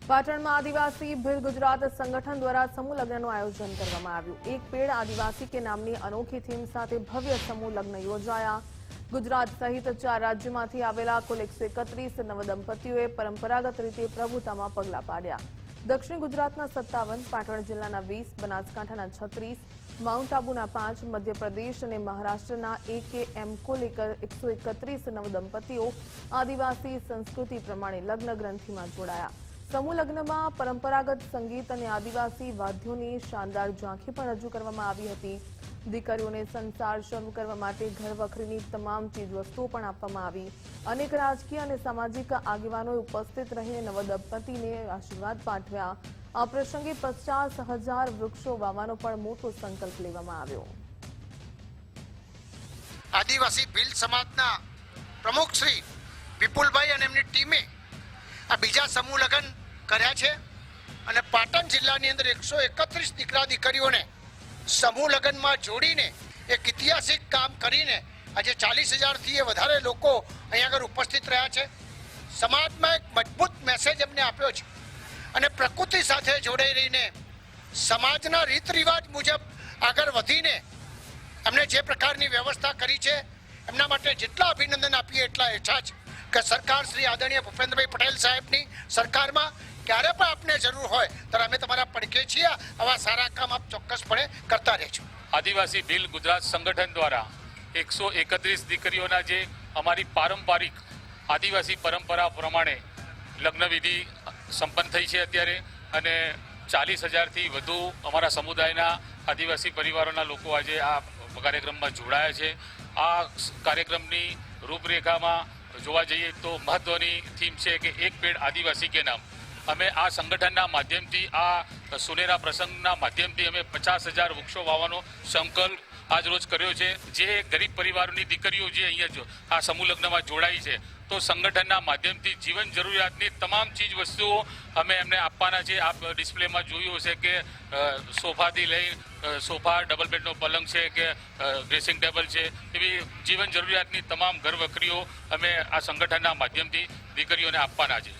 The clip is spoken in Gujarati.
પાટણમાં આદિવાસી ભીલ ગુજરાત સંગઠન દ્વારા સમૂહ લગ્નનું આયોજન કરવામાં આવ્યું। એક પેડ આદિવાસી કે નામની અનોખી થીમ સાથે ભવ્ય સમૂહ લગ્ન યોજાયા। ગુજરાત સહિત 4 રાજ્યોમાંથી આવેલા કુલ 131 નવદંપતીઓએ પરંપરાગત રીતે પ્રભુતામાં પગલાં પાડ્યા। દક્ષિણ ગુજરાતના 57, પાટણ જિલ્લાના 20, બનાસકાંઠાના 36, માઉન્ટ આબુના 5, મધ્યપ્રદેશ અને મહારાષ્ટ્રના એમ કુલ 131 નવદંપતીઓ આદિવાસી સંસ્કૃતિ પ્રમાણે લગ્ન ગ્રંથિમાં જોડાયા। સમૂહ લગ્નમાં પરંપરાગત સંગીત અને આદિવાસી વાદ્યોની શાનદાર ઝાંખી પણ રજૂ કરવામાં આવી હતી। દીકરીઓને સંસાર શરૂ કરવા માટે ઘરવખરીની તમામ ચીજવસ્તુઓ પણ આપવામાં આવી। અનેક રાજકીય અને સામાજિક આગેવાનોએ ઉપસ્થિત રહીને નવદંપતીને આશીર્વાદ પાઠવ્યા। આ પ્રસંગે 50,000 વૃક્ષો વાવવાનો પણ મોટો સંકલ્પ લેવામાં આવ્યો। આદિવાસી ભીલ સમાજના પ્રમુખ શ્રી વિપુલભાઈ અને એમની ટીમે આ બીજા સમૂહ લગ્ન કર્યા છે અને પાટણ જિલ્લાની અંદર 131 દીકરા દીકરીઓને સમૂહ લગ્નમાં જોડીને એક ઐતિહાસિક કામ કરીને આજે 40,000થી વધારે લોકો અહીંયા આગળ ઉપસ્થિત રહ્યા છે। સમાજમાં એક મજબૂત મેસેજ એમને આપ્યો છે અને પ્રકૃતિ સાથે જોડાઈ રહીને સમાજના રીત રિવાજ મુજબ આગળ વધીને એમને જે પ્રકારની વ્યવસ્થા કરી છે એમના માટે જેટલા અભિનંદન આપીએ એટલા ઓછા છે કે સરકાર શ્રી આદરણીય ભૂપેન્દ્રભાઈ પટેલ સાહેબની સરકારમાં ક્યારે પણ આપને જરૂર હોય ત્યારે અમે તમારા પડખે છીએ। આવા સારા કામ આપ ચોક્કસપણે કરતા રહેજો। આદિવાસી ભીલ ગુજરાત સંગઠન દ્વારા 131 દીકરીઓના જે અમારી પારંપરિક આદિવાસી પરંપરા પ્રમાણે લગ્નવિધિ સંપન્ન થઈ છે અત્યારે અને 40,000થી વધુ અમારા સમુદાયના આદિવાસી પરિવારોના લોકો આજે આ કાર્યક્રમમાં જોડાયા છે। આ કાર્યક્રમની રૂપરેખામાં જોવા જઈએ તો મહત્વની થીમ છે કે એક પેડ આદિવાસી કે નામ। અમે આ સંગઠનના માધ્યમથી આ સુનેરા પ્રસંગના માધ્યમથી અમે 50,000 વૃક્ષો વાવવાનો સંકલ્પ આજરોજ કર્યો છે। જે ગરીબ પરિવારોની દીકરીઓ જે અહીંયા આ સમૂહ લગ્નમાં જોડાઈ છે તો સંગઠનના માધ્યમથી જીવન જરૂરિયાતની તમામ ચીજ વસ્તુઓ અમે એમને આપવાના છે। આપ ડિસ્પ્લેમાં જોયું હશે કે સોફાથી લઈ સોફા, ડબલ બેડનો પલંગ છે કે ડ્રેસિંગ ટેબલ છે, એવી જીવન જરૂરિયાતની તમામ ઘરવખરીઓ અમે આ સંગઠનના માધ્યમથી દીકરીઓને આપવાના છે।